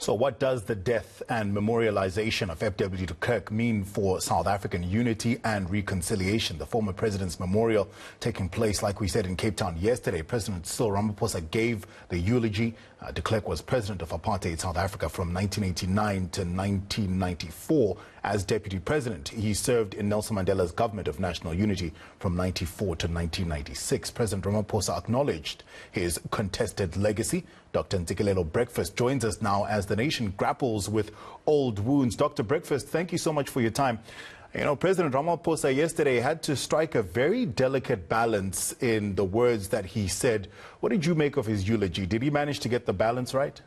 So what does the death and memorialization of FW de Klerk mean for South African unity and reconciliation? The former president's memorial taking place, like we said, in Cape Town yesterday. President Cyril Ramaphosa gave the eulogy. De Klerk was president of apartheid South Africa from 1989 to 1994. As deputy president, he served in Nelson Mandela's government of national unity from 94 to 1996. President Ramaphosa acknowledged his contested legacy. Dr. Ntsikelelo Breakfast joins us now as the nation grapples with old wounds. Dr. Breakfast, thank you so much for your time. You know, President Ramaphosa yesterday had to strike a very delicate balance in the words that he said. What did you make of his eulogy? Did he manage to get the balance right?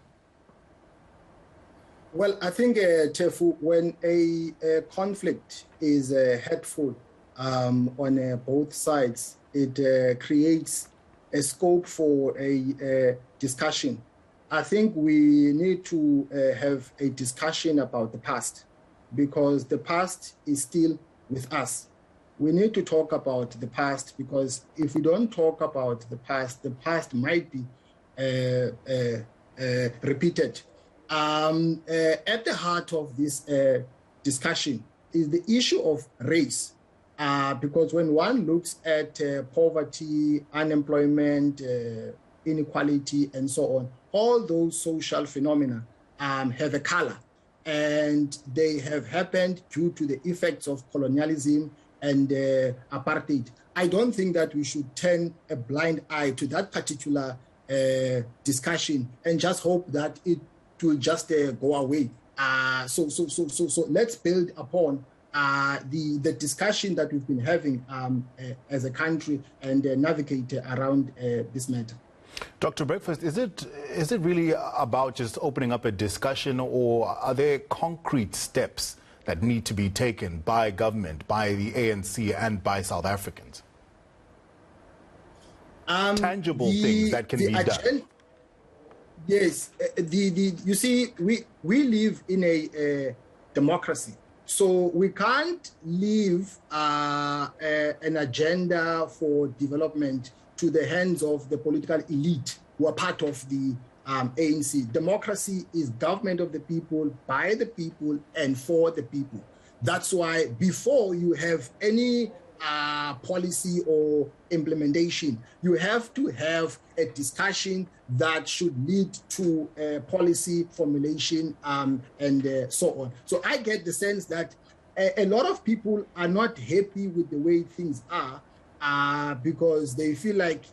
Well, I think, Tefu, when a conflict is hurtful on both sides, it creates a scope for a discussion. I think we need to have a discussion about the past, because the past is still with us. We need to talk about the past, because if we don't talk about the past might be repeated. At the heart of this discussion is the issue of race. Because when one looks at poverty, unemployment, inequality, and so on, all those social phenomena have a color, and they have happened due to the effects of colonialism and apartheid. I don't think that we should turn a blind eye to that particular discussion and just hope that it will just go away. So let's build upon the discussion that we've been having as a country and navigate around this matter. Dr. Breakfast, is it really about just opening up a discussion, or are there concrete steps that need to be taken by government, by the ANC, and by South Africans? Tangible things that can be done. Yes, you see, we live in a democracy. So we can't leave an agenda for development to the hands of the political elite who are part of the ANC. Democracy is government of the people, by the people, and for the people. That's why before you have any policy or implementation, you have to have a discussion that should lead to policy formulation and so on. So I get the sense that a lot of people are not happy with the way things are because they feel like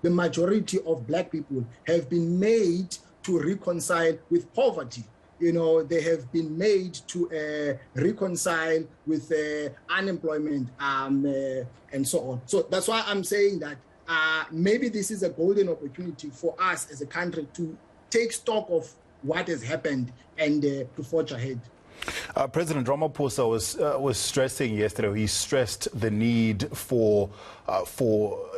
the majority of black people have been made to reconcile with poverty. You know, they have been made to reconcile with unemployment and so on. So that's why I'm saying that maybe this is a golden opportunity for us as a country to take stock of what has happened and to forge ahead. President Ramaphosa was stressing yesterday, he stressed the need for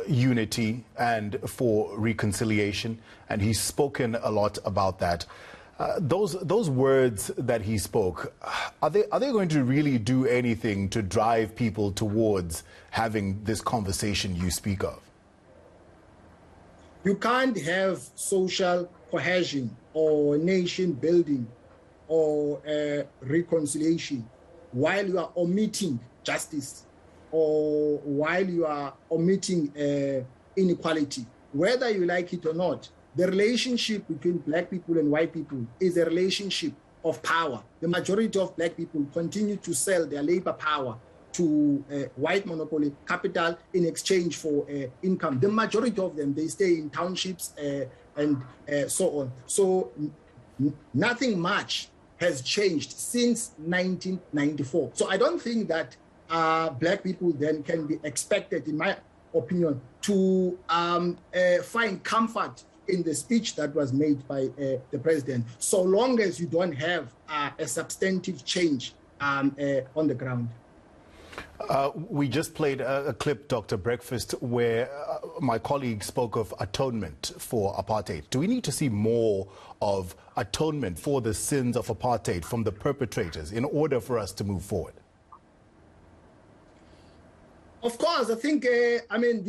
unity and for reconciliation, and he's spoken a lot about that. Those words that he spoke, are they going to really do anything to drive people towards having this conversation you speak of? You can't have social cohesion or nation building or reconciliation while you are omitting justice or while you are omitting inequality. Whether you like it or not, the relationship between black people and white people is a relationship of power. The majority of black people continue to sell their labor power to white monopoly capital in exchange for income. The majority of them, they stay in townships and so on. So nothing much has changed since 1994. So I don't think that black people then can be expected, in my opinion, to find comfort in the speech that was made by the president, so long as you don't have a substantive change on the ground. We just played a clip, Dr. Breakfast, where my colleague spoke of atonement for apartheid. Do we need to see more of atonement for the sins of apartheid from the perpetrators in order for us to move forward? Of course, I think, I mean,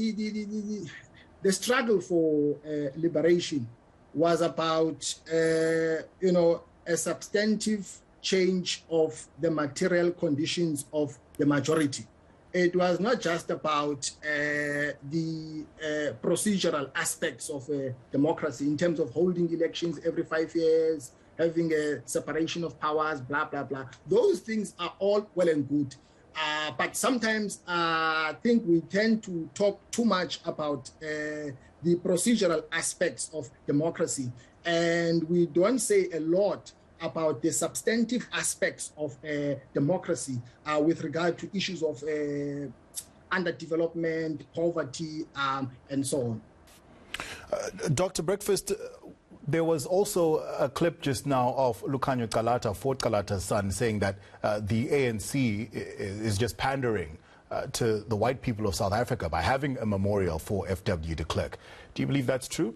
the struggle for liberation was about, you know, a substantive change of the material conditions of the majority. It was not just about the procedural aspects of democracy in terms of holding elections every 5 years, having a separation of powers, blah, blah, blah. Those things are all well and good. But sometimes I think we tend to talk too much about the procedural aspects of democracy, and we don't say a lot about the substantive aspects of democracy with regard to issues of underdevelopment, poverty, and so on. Dr. Breakfast, there was also a clip just now of Lukhanyo Kalata, Fort Kalata's son, saying that the ANC is just pandering to the white people of South Africa by having a memorial for FW de Klerk. Do you believe that's true?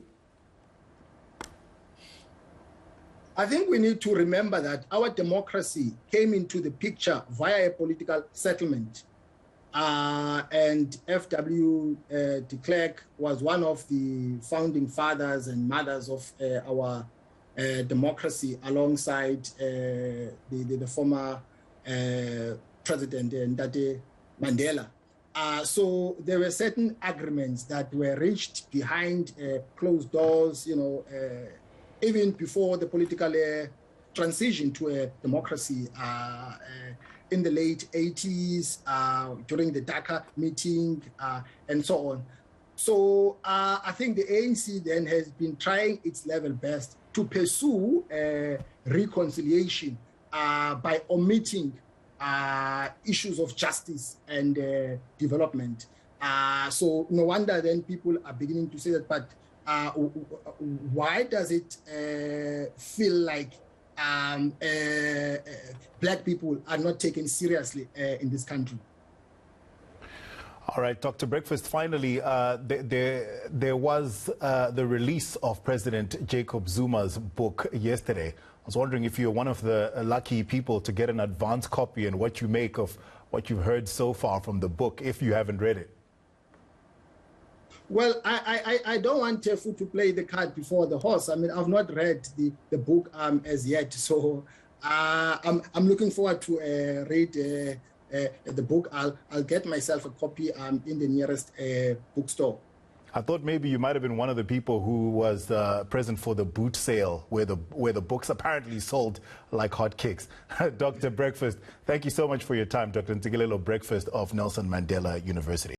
I think we need to remember that our democracy came into the picture via a political settlement. And FW de Klerk was one of the founding fathers and mothers of our democracy alongside the former president Ndate Mandela. So there were certain agreements that were reached behind closed doors, you know, even before the political transition to a democracy in the late 80s, during the Dhaka meeting, and so on. So I think the ANC then has been trying its level best to pursue reconciliation by omitting issues of justice and development. So no wonder then people are beginning to say that, but why does it feel like black people are not taken seriously in this country? All right, Dr. Breakfast, finally, there was the release of President Jacob Zuma's book yesterday. I was wondering if you're one of the lucky people to get an advance copy and what you make of what you've heard so far from the book, if you haven't read it. Well, I don't want Tefu to play the cart before the horse. I mean, I've not read the book as yet, so I'm looking forward to read the book. I'll get myself a copy in the nearest bookstore. I thought maybe you might have been one of the people who was present for the boot sale where the books apparently sold like hotcakes. Dr. Breakfast, thank you so much for your time, Dr. Ntsikelelo Breakfast of Nelson Mandela University.